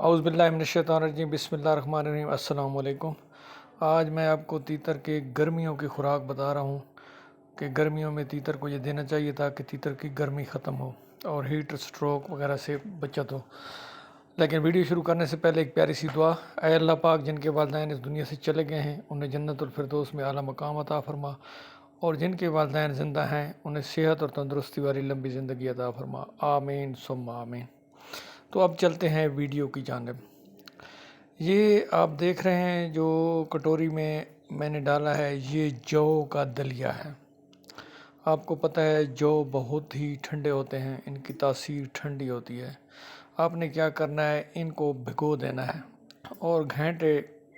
اعوذ باللہ من الشیطان الرجیم، بسم اللہ الرحمن الرحیم۔ السلام علیکم۔ آج میں آپ کو تیتر کے گرمیوں کی خوراک بتا رہا ہوں کہ گرمیوں میں تیتر کو یہ دینا چاہیے تاکہ تیتر کی گرمی ختم ہو اور ہیٹ سٹروک وغیرہ سے بچت ہو۔ لیکن ویڈیو شروع کرنے سے پہلے ایک پیاری سی دعا: اے اللہ پاک، جن کے والدین اس دنیا سے چلے گئے ہیں انہیں جنت الفردوس میں اعلیٰ مقام عطا فرما، اور جن کے والدین زندہ ہیں انہیں صحت اور تندرستی والی لمبی زندگی عطا فرما، آمین ثم آمین۔ تو اب چلتے ہیں ویڈیو کی جانب۔ یہ آپ دیکھ رہے ہیں جو کٹوری میں نے ڈالا ہے، یہ جو کا دلیا ہے۔ آپ کو پتہ ہے جو بہت ہی ٹھنڈے ہوتے ہیں، ان کی تاثیر ٹھنڈی ہوتی ہے۔ آپ نے کیا کرنا ہے، ان کو بھگو دینا ہے اور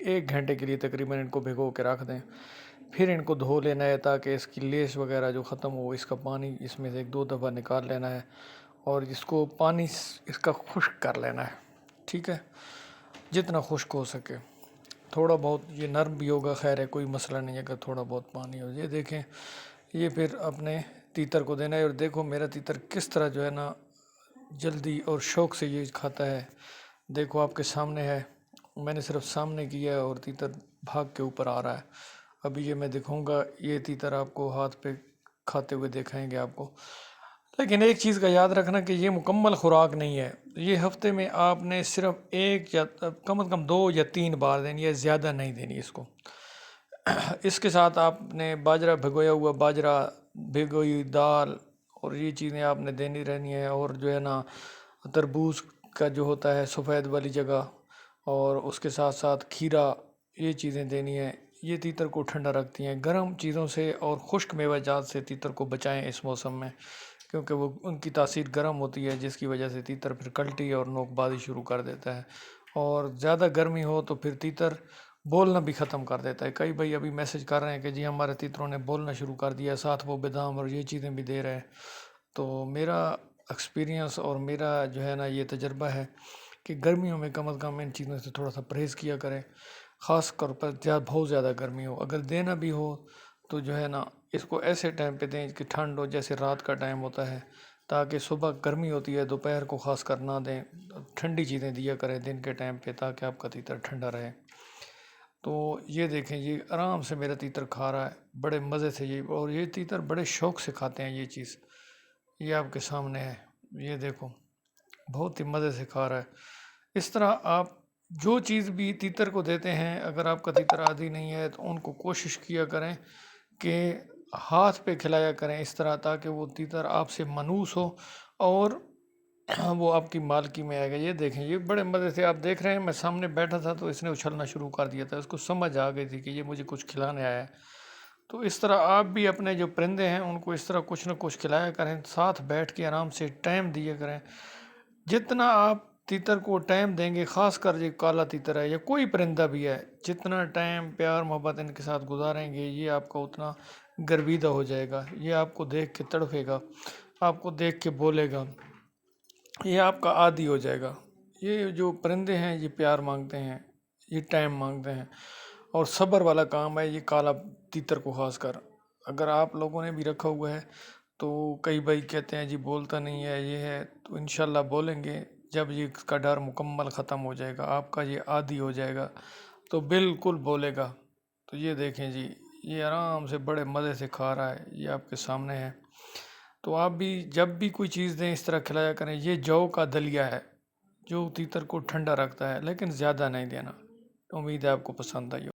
ایک گھنٹے کے لیے تقریباً ان کو بھگو کے رکھ دیں۔ پھر ان کو دھو لینا ہے تاکہ اس کی لیس وغیرہ جو ختم ہو، اس کا پانی اس میں سے 1-2 دفعہ نکال لینا ہے اور اس کو پانی اس کا خشک کر لینا ہے، ٹھیک ہے، جتنا خشک ہو سکے۔ تھوڑا بہت یہ نرم بھی ہوگا، خیر ہے، کوئی مسئلہ نہیں ہے اگر تھوڑا بہت پانی ہو۔ یہ دیکھیں، یہ پھر اپنے تیتر کو دینا ہے، اور دیکھو میرا تیتر کس طرح جو ہے نا جلدی اور شوق سے یہ کھاتا ہے۔ دیکھو آپ کے سامنے ہے، میں نے صرف سامنے کیا ہے اور تیتر بھاگ کے اوپر آ رہا ہے۔ ابھی یہ میں دکھاؤں گا، یہ تیتر آپ کو ہاتھ پہ کھاتے ہوئے دکھائیں گے آپ کو۔ لیکن ایک چیز کا یاد رکھنا کہ یہ مکمل خوراک نہیں ہے، یہ ہفتے میں آپ نے صرف ایک یا کم از کم 2 یا 3 بار دینی ہے، زیادہ نہیں دینی اس کو۔ اس کے ساتھ آپ نے باجرہ، بھگویا ہوا باجرہ، بھگوئی دال، اور یہ چیزیں آپ نے دینی رہنی ہے۔ اور جو ہے نا تربوز کا جو ہوتا ہے سفید والی جگہ، اور اس کے ساتھ ساتھ کھیرا، یہ چیزیں دینی ہیں۔ یہ تیتر کو ٹھنڈا رکھتی ہیں۔ گرم چیزوں سے اور خشک میوہ جات سے تیتر کو بچائیں اس موسم میں، کیونکہ وہ ان کی تاثیر گرم ہوتی ہے، جس کی وجہ سے تیتر پھر کلٹی اور نوک بازی شروع کر دیتا ہے، اور زیادہ گرمی ہو تو پھر تیتر بولنا بھی ختم کر دیتا ہے۔ کئی بھائی ابھی میسج کر رہے ہیں کہ جی ہمارے تیتروں نے بولنا شروع کر دیا، ساتھ وہ بادام اور یہ چیزیں بھی دے رہے ہیں۔ تو میرا ایکسپیرینس اور میرا جو ہے نا یہ تجربہ ہے کہ گرمیوں میں کم از کم ان چیزوں سے تھوڑا سا پرہیز کیا کریں، خاص طور پر بہت زیادہ گرمی ہو۔ اگر دینا بھی ہو تو جو ہے نا اس کو ایسے ٹائم پہ دیں کہ ٹھنڈ ہو، جیسے رات کا ٹائم ہوتا ہے، تاکہ صبح گرمی ہوتی ہے، دوپہر کو خاص کر نہ دیں، ٹھنڈی چیزیں دیا کریں دن کے ٹائم پہ تاکہ آپ کا تیتر ٹھنڈا رہے۔ تو یہ دیکھیں، یہ آرام سے میرا تیتر کھا رہا ہے بڑے مزے سے، اور یہ تیتر بڑے شوق سے کھاتے ہیں یہ چیز۔ یہ آپ کے سامنے ہے، یہ دیکھو بہت ہی مزے سے کھا رہا ہے۔ اس طرح آپ جو چیز بھی تیتر کو دیتے ہیں، اگر آپ کا تیتر عادی نہیں ہے تو ان کو کوشش کیا کریں کہ ہاتھ پہ کھلایا کریں اس طرح، تاکہ وہ تیتر آپ سے مانوس ہو اور وہ آپ کی مالکی میں آئے گا۔ یہ دیکھیں، یہ بڑے مزے سے آپ دیکھ رہے ہیں، میں سامنے بیٹھا تھا تو اس نے اچھلنا شروع کر دیا تھا، اس کو سمجھ آ گئی تھی کہ یہ مجھے کچھ کھلانے آیا ہے۔ تو اس طرح آپ بھی اپنے جو پرندے ہیں ان کو اس طرح کچھ نہ کچھ کھلایا کریں، ساتھ بیٹھ کے آرام سے ٹائم دیا کریں۔ جتنا آپ تیتر کو ٹائم دیں گے، خاص کر یہ کالا تیتر ہے یا کوئی پرندہ بھی ہے، جتنا ٹائم پیار محبت ان کے ساتھ گزاریں گے، یہ آپ کا اتنا گرویدہ ہو جائے گا، یہ آپ کو دیکھ کے تڑپے گا، آپ کو دیکھ کے بولے گا، یہ آپ کا عادی ہو جائے گا۔ یہ جو پرندے ہیں یہ پیار مانگتے ہیں، یہ ٹائم مانگتے ہیں، اور صبر والا کام ہے یہ کالا تیتر کو خاص کر۔ اگر آپ لوگوں نے بھی رکھا ہوا ہے تو کئی بھائی کہتے ہیں جی بولتا نہیں ہے، یہ ہے، تو انشاءاللہ بولیں گے جب یہ اس کا ڈر مکمل ختم ہو جائے گا، آپ کا یہ عادی ہو جائے گا تو بالکل بولے گا۔ تو یہ دیکھیں جی، یہ آرام سے بڑے مزے سے کھا رہا ہے، یہ آپ کے سامنے ہے۔ تو آپ بھی جب بھی کوئی چیز دیں اس طرح کھلایا کریں۔ یہ جو کا دلیا ہے جو تیتر کو ٹھنڈا رکھتا ہے، لیکن زیادہ نہیں دینا۔ امید ہے آپ کو پسند آئی ہو۔